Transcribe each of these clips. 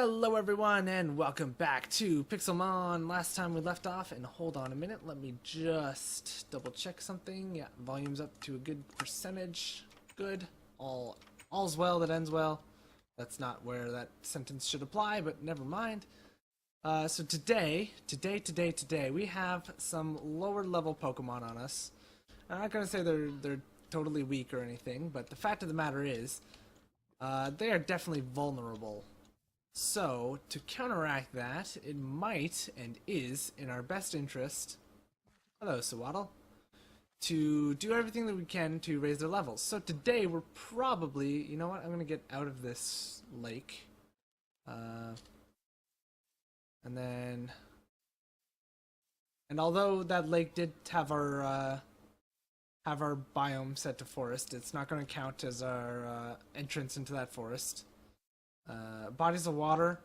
Hello everyone and welcome back to Pixelmon. Last time we left off, and hold on a minute, let me just double check something. Yeah, volume's up to a good percentage. Good. All's well that ends well. That's not where that sentence should apply, but never mind. So today, we have some lower level Pokemon on us. I'm not gonna say they're totally weak or anything, but the fact of the matter is, they are definitely vulnerable. So, to counteract that, it might and is in our best interest, hello Sawaddle, to do everything that we can to raise their levels. So today we're probably, you know what, I'm going to get out of this lake. And although that lake did have our biome set to forest, it's not going to count as our entrance into that forest. Bodies of water,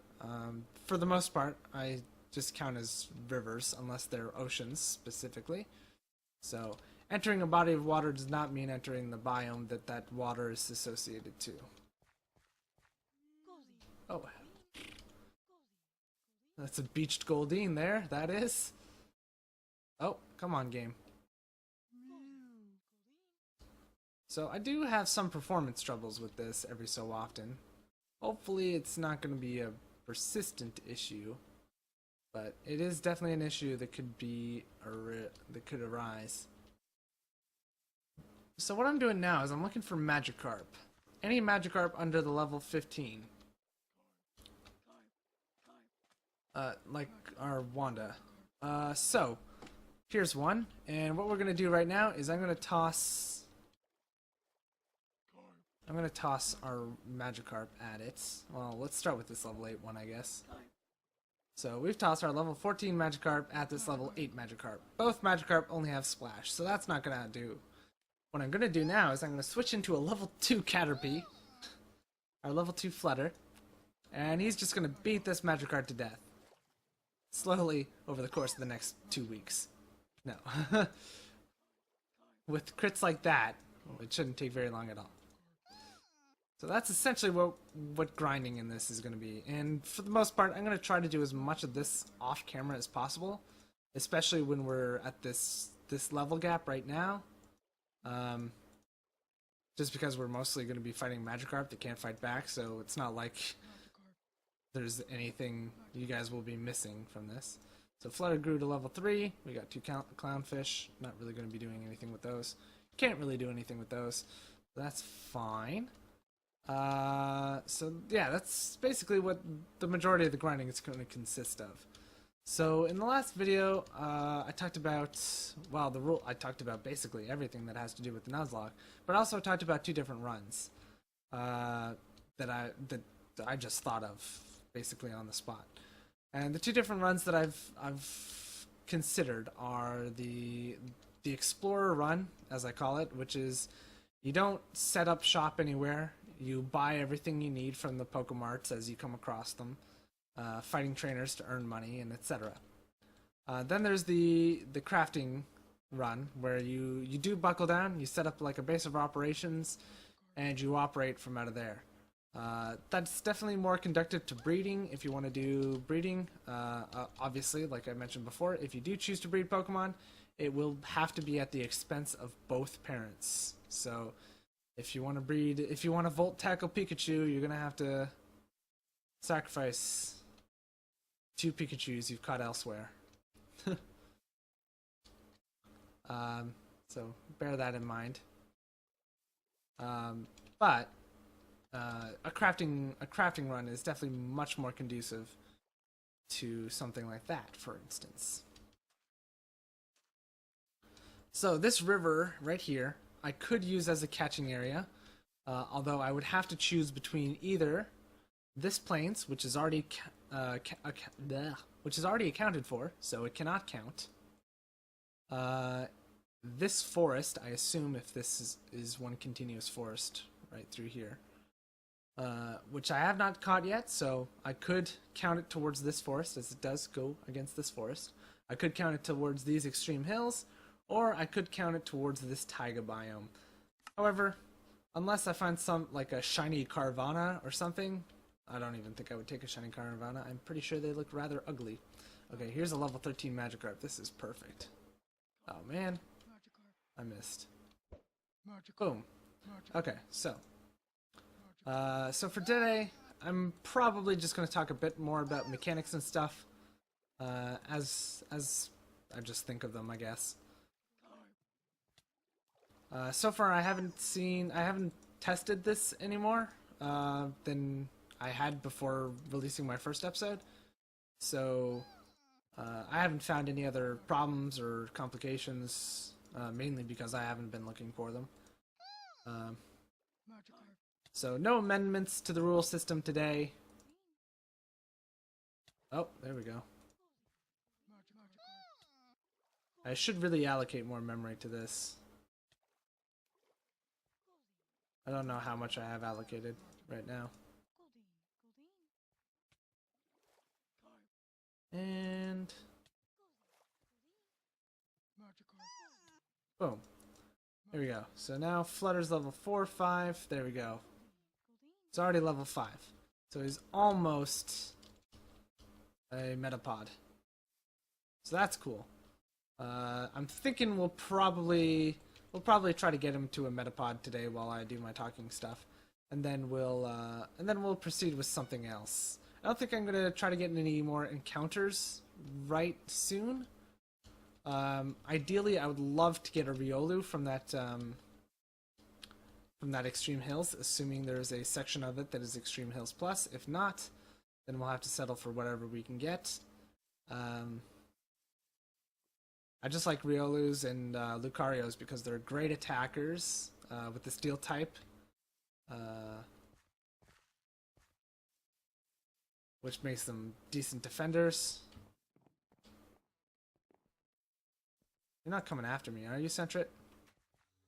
for the most part, I just count as rivers, unless they're oceans specifically. So, entering a body of water does not mean entering the biome that water is associated to. Oh. That's a beached Goldeen there, that is. Oh, come on, game. So, I do have some performance troubles with this every so often. Hopefully it's not going to be a persistent issue, but it is definitely an issue that could arise. So what I'm doing now is I'm looking for Magikarp. Any Magikarp under the level 15. Like our Wanda. So here's one, and what we're going to do right now is I'm going to toss our Magikarp at it. Well, let's start with this level 8 one, I guess. So we've tossed our level 14 Magikarp at this level 8 Magikarp. Both Magikarp only have Splash, so that's not going to do. What I'm going to do now is I'm going to switch into a level 2 Caterpie, our level 2 Flutter, and he's just going to beat this Magikarp to death. Slowly over the course of the next 2 weeks. No. With crits like that, it shouldn't take very long at all. So that's essentially what grinding in this is going to be. And for the most part, I'm going to try to do as much of this off camera as possible, especially when we're at this level gap right now. Just because we're mostly going to be fighting Magikarp that can't fight back, so it's not like there's anything you guys will be missing from this. So Flutter grew to level 3. We got 2 Clownfish. Not really going to be doing anything with those. Can't really do anything with those. That's fine. So yeah, that's basically what the majority of the grinding is going to consist of. So in the last video, I talked about, well, I talked about basically everything that has to do with the Nuzlocke, but I also talked about 2 different runs, that I just thought of basically on the spot. And the 2 different runs that I've considered are the Explorer run, as I call it, which is you don't set up shop anywhere. You buy everything you need from the Pokemarts as you come across them, fighting trainers to earn money, and etc. Then there's the crafting run, where you do buckle down, you set up like a base of operations, and you operate from out of there. That's definitely more conducive to breeding if you want to do breeding. Obviously, like I mentioned before, if you do choose to breed Pokemon, it will have to be at the expense of both parents. So if you want to Volt Tackle Pikachu, you're going to have to sacrifice 2 Pikachus you've caught elsewhere. So bear that in mind. But a crafting run is definitely much more conducive to something like that, for instance. So this river right here, I could use as a catching area, although I would have to choose between either this plains, which is already accounted for, so it cannot count. This forest, I assume, if this is one continuous forest right through here, which I have not caught yet, so I could count it towards this forest, as it does go against this forest. I could count it towards these extreme hills, or I could count it towards this taiga biome. However, unless I find some, like a shiny Carvana or something, I don't even think I would take a shiny Caravana. I'm pretty sure they look rather ugly. Okay, here's a level 13 Magikarp. This is perfect. Oh man, I missed. Boom. Okay, so for today, I'm probably just going to talk a bit more about mechanics and stuff, as I just think of them, I guess. So far, I haven't tested this anymore than I had before releasing my first episode. So I haven't found any other problems or complications, mainly because I haven't been looking for them. So no amendments to the rule system today. Oh, there we go. I should really allocate more memory to this. I don't know how much I have allocated right now. And boom. There we go. So now Flutter's level 4, 5. There we go. It's already level 5. So he's almost a Metapod. So that's cool. I'm thinking we'll probably try to get him to a Metapod today while I do my talking stuff, and then we'll proceed with something else. I don't think I'm gonna try to get any more encounters right soon. Ideally, I would love to get a Riolu from that Extreme Hills, assuming there's a section of it that is Extreme Hills Plus. If not, then we'll have to settle for whatever we can get. I just like Riolus and Lucarios because they're great attackers with the Steel type, which makes them decent defenders. You're not coming after me, are you, Sentret?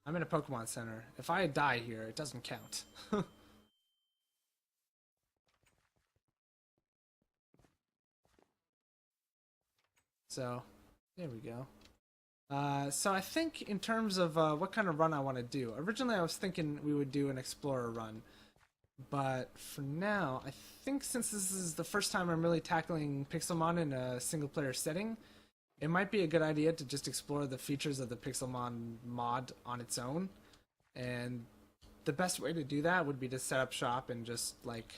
I'm in a Pokemon Center. If I die here, it doesn't count. So, there we go. So I think in terms of what kind of run I want to do, originally I was thinking we would do an Explorer run, but for now, I think since this is the first time I'm really tackling Pixelmon in a single-player setting, it might be a good idea to just explore the features of the Pixelmon mod on its own, and the best way to do that would be to set up shop and just, like,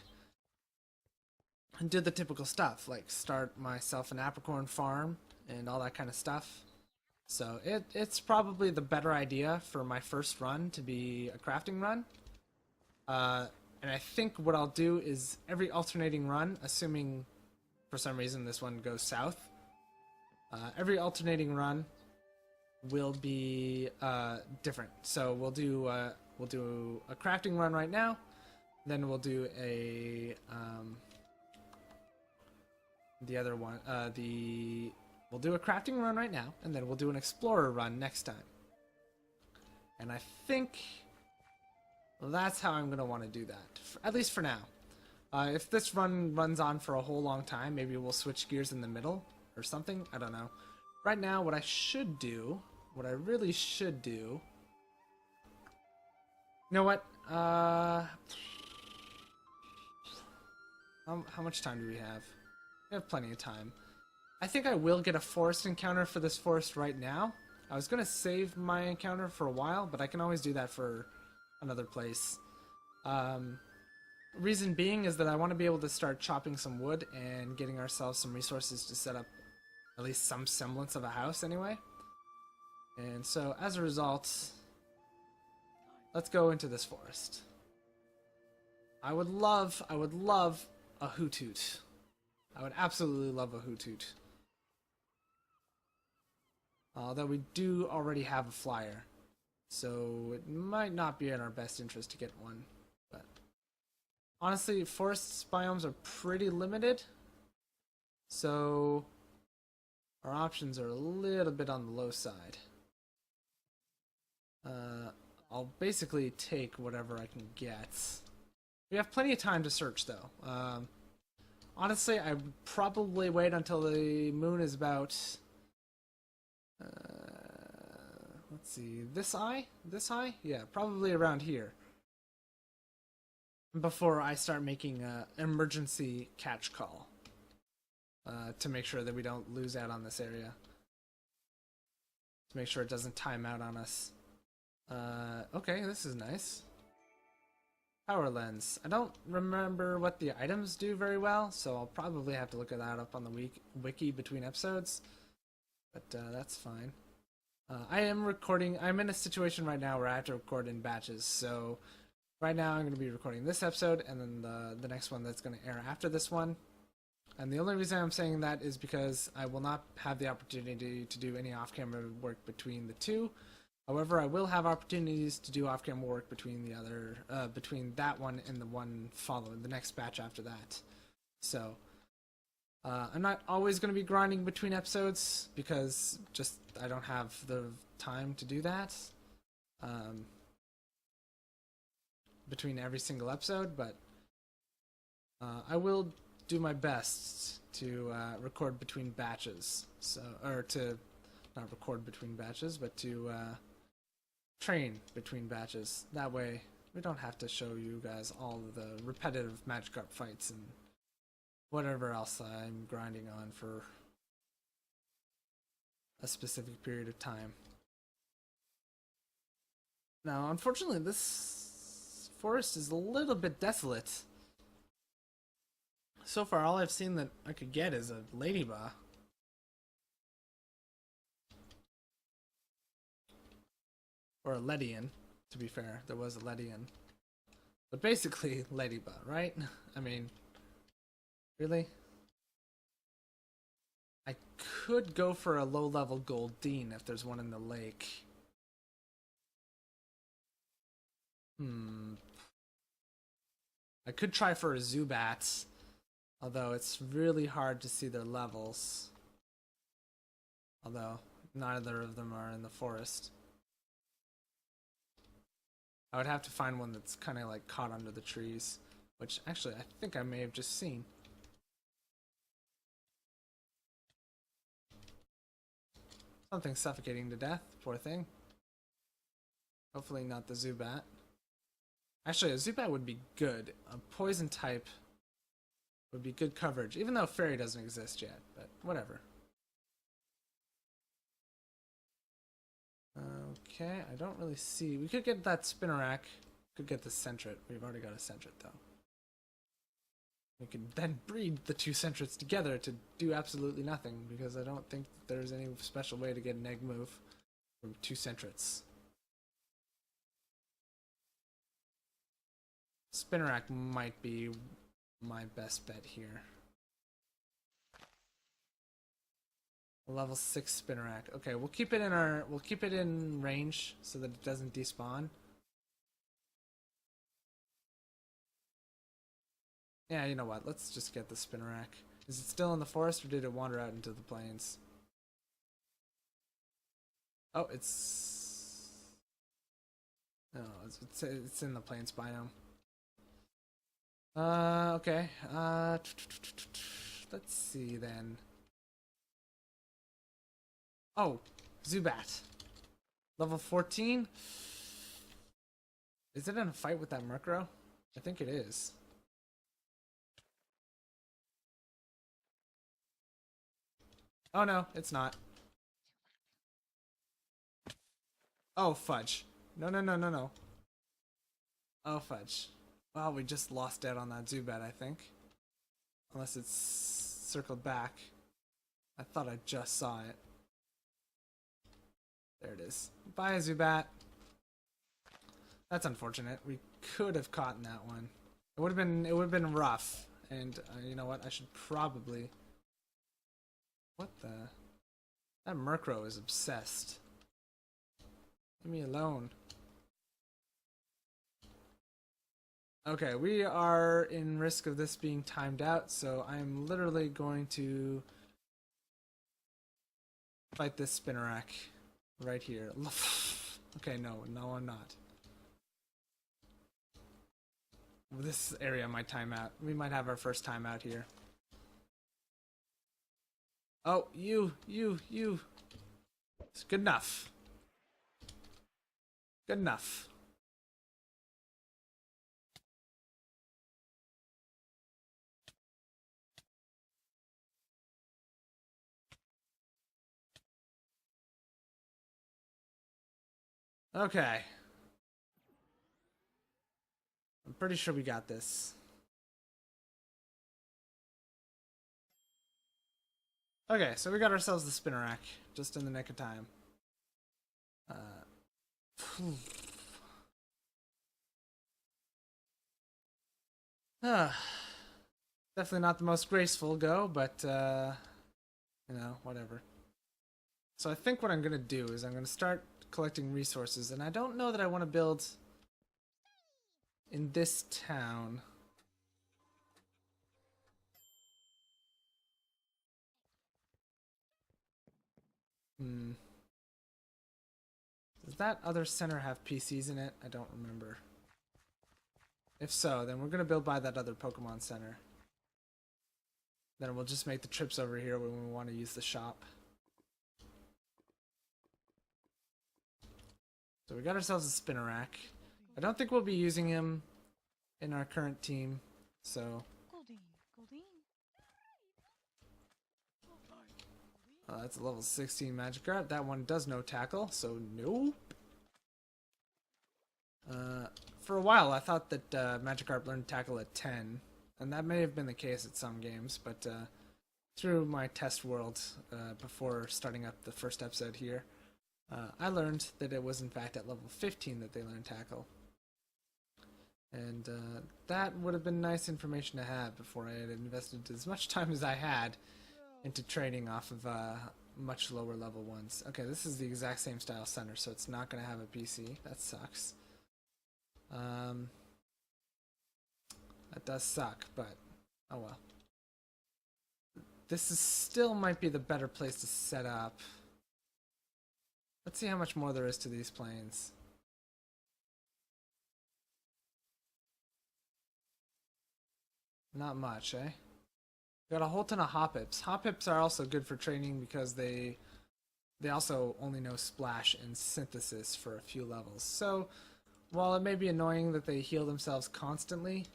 do the typical stuff, like start myself an apricorn farm and all that kind of stuff. So it's probably the better idea for my first run to be a crafting run. And I think what I'll do is every alternating run, assuming for some reason this one goes south, every alternating run will be different. So we'll do a crafting run right now, then we'll do a the other one, we'll do a crafting run right now, and then we'll do an explorer run next time. And I think that's how I'm going to want to do that, at least for now. If this run runs on for a whole long time, maybe we'll switch gears in the middle or something. I don't know. Right now, what I really should do... You know what? How much time do we have? We have plenty of time. I think I will get a forest encounter for this forest right now. I was going to save my encounter for a while, but I can always do that for another place. Reason being is that I want to be able to start chopping some wood and getting ourselves some resources to set up at least some semblance of a house anyway. And so as a result, let's go into this forest. I would love a Hoothoot. I would absolutely love a Hoothoot. Although we do already have a flyer, so it might not be in our best interest to get one. But honestly, forest biomes are pretty limited, so our options are a little bit on the low side. I'll basically take whatever I can get. We have plenty of time to search, though. Honestly, I would probably wait until the moon is about... let's see, this high? Yeah, probably around here. before I start making an emergency catch call to make sure that we don't lose out on this area. To make sure it doesn't time out on us. Okay, this is nice. Power lens. I don't remember what the items do very well, so I'll probably have to look that up on the wiki between episodes. But that's fine. I am recording. I'm in a situation right now where I have to record in batches. So right now I'm going to be recording this episode and then the next one that's going to air after this one. And the only reason I'm saying that is because I will not have the opportunity to do any off-camera work between the two. However, I will have opportunities to do off-camera work between the other, between that one and the one following, the next batch after that. So, I'm not always going to be grinding between episodes because just I don't have the time to do that between every single episode, but I will do my best to record between batches. So, or to not record between batches, but to train between batches. That way, we don't have to show you guys all of the repetitive Magikarp fights and whatever else I'm grinding on for a specific period of time. Now, unfortunately, this forest is a little bit desolate. So far, all I've seen that I could get is a ladybug. Or a Ledian, to be fair. There was a Ledian. But basically, ladybug, right? I mean, really? I could go for a low-level Goldeen if there's one in the lake. I could try for a Zubat, although it's really hard to see their levels. Although, neither of them are in the forest. I would have to find one that's kind of like caught under the trees, which actually I think I may have just seen. Something suffocating to death, poor thing. Hopefully not the Zubat. Actually, a Zubat would be good. A poison type would be good coverage, even though Fairy doesn't exist yet, but whatever. Okay, I don't really see. We could get that Spinarak. Could get the Sentret. We've already got a Sentret, though. We could then breed the two Sentrets together to do absolutely nothing, because I don't think there's any special way to get an egg move from two Sentrets. Spinarak might be my best bet here. Level 6 Spinarak. Okay, we'll keep it in range so that it doesn't despawn. Yeah, you know what? Let's just get the Spinarak. Is it still in the forest or did it wander out into the plains? Oh, it's... No, it's in the plains biome. Okay. Let's see then. Oh, Zubat. Level 14? Is it in a fight with that Murkrow? I think it is. Oh no, it's not. Oh, fudge. No, no, no, no, no. Oh, fudge. Well, we just lost out on that Zubat, I think. Unless it's circled back. I thought I just saw it. There it is. Bye, Zubat. That's unfortunate. We could have caught that one. It would have been rough. And you know what? I should probably. What the? That Murkrow is obsessed. Leave me alone. Okay, we are in risk of this being timed out, so I'm literally going to fight this Spinarak right here. Okay, no, I'm not. This area might time out. We might have our first time out here. Oh, you. It's good enough. Good enough. Okay. I'm pretty sure we got this. Okay, so we got ourselves the Spinnerack just in the nick of time. Definitely not the most graceful go, but you know, whatever. So I think what I'm gonna do is I'm gonna start collecting resources, and I don't know that I want to build in this town. Does that other center have PCs in it? I don't remember. If so, then we're gonna build by that other Pokemon Center. Then we'll just make the trips over here when we want to use the shop. So we got ourselves a Spinnerack. I don't think we'll be using him in our current team, so... that's a level 16 Magikarp. That one does no tackle, so nope. For a while, I thought that Magikarp learned tackle at 10, and that may have been the case at some games, but through my test world before starting up the first episode here, I learned that it was in fact at level 15 that they learned tackle. And that would have been nice information to have before I had invested as much time as I had into training off of much lower level ones. Okay, this is the exact same style center, so it's not going to have a PC. That sucks. That does suck, but oh well. This is still might be the better place to set up. Let's see how much more there is to these planes. Not much, eh? Got a whole ton of Hoppips. Hoppips are also good for training because they also only know Splash and Synthesis for a few levels. So, while it may be annoying that they heal themselves constantly,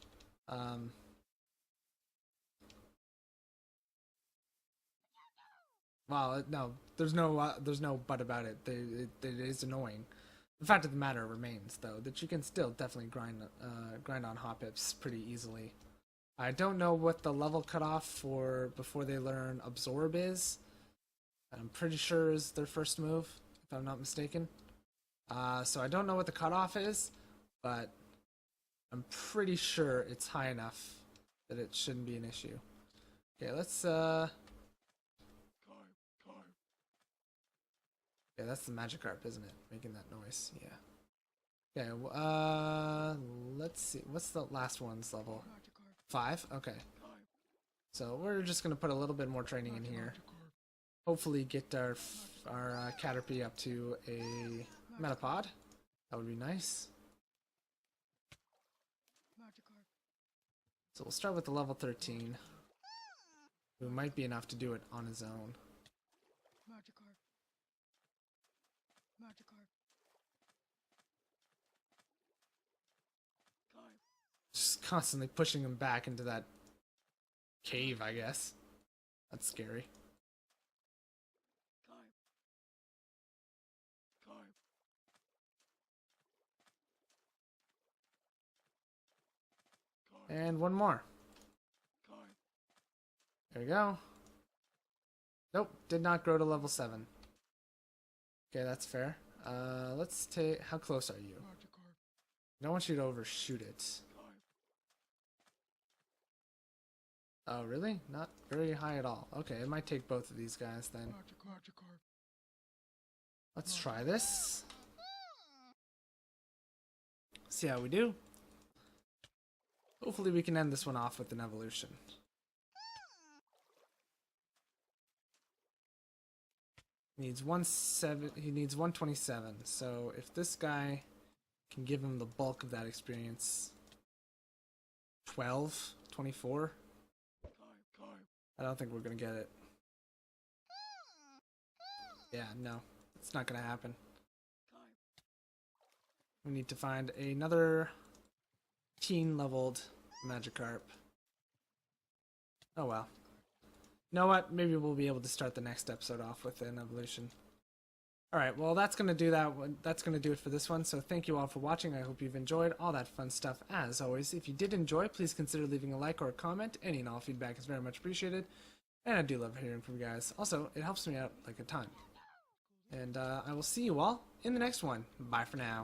well, no, there's no but about it. It is annoying. The fact of the matter remains, though, that you can still definitely grind on Hoppips pretty easily. I don't know what the level cutoff for before they learn Absorb is. I'm pretty sure is their first move, if I'm not mistaken. So I don't know what the cutoff is, but I'm pretty sure it's high enough that it shouldn't be an issue. Okay, let's Yeah, that's the Magikarp, isn't it? Making that noise. Yeah. Okay, let's see. What's the last one's level? 5? Okay. So we're just gonna put a little bit more training in here. Hopefully get our Caterpie up to a Metapod. That would be nice. So we'll start with the level 13. Who might be enough to do it on his own. Just constantly pushing him back into that cave, I guess. That's scary. And one more. There we go. Nope, did not grow to level 7. Okay, that's fair. Let's take... How close are you? I don't want you to overshoot it. Oh, really? Not very high at all. Okay, it might take both of these guys then. Let's try this. See how we do. Hopefully we can end this one off with an evolution. He needs 127, so if this guy can give him the bulk of that experience, 12, 24, I don't think we're gonna get it. Yeah, no, it's not gonna happen. We need to find another teen-leveled Magikarp. Oh well. You know what? Maybe we'll be able to start the next episode off with an evolution. Alright, well that's gonna do that one. That's gonna do it for this one. So thank you all for watching. I hope you've enjoyed all that fun stuff as always. If you did enjoy, please consider leaving a like or a comment. Any and all feedback is very much appreciated. And I do love hearing from you guys. Also, it helps me out like a ton. And I will see you all in the next one. Bye for now.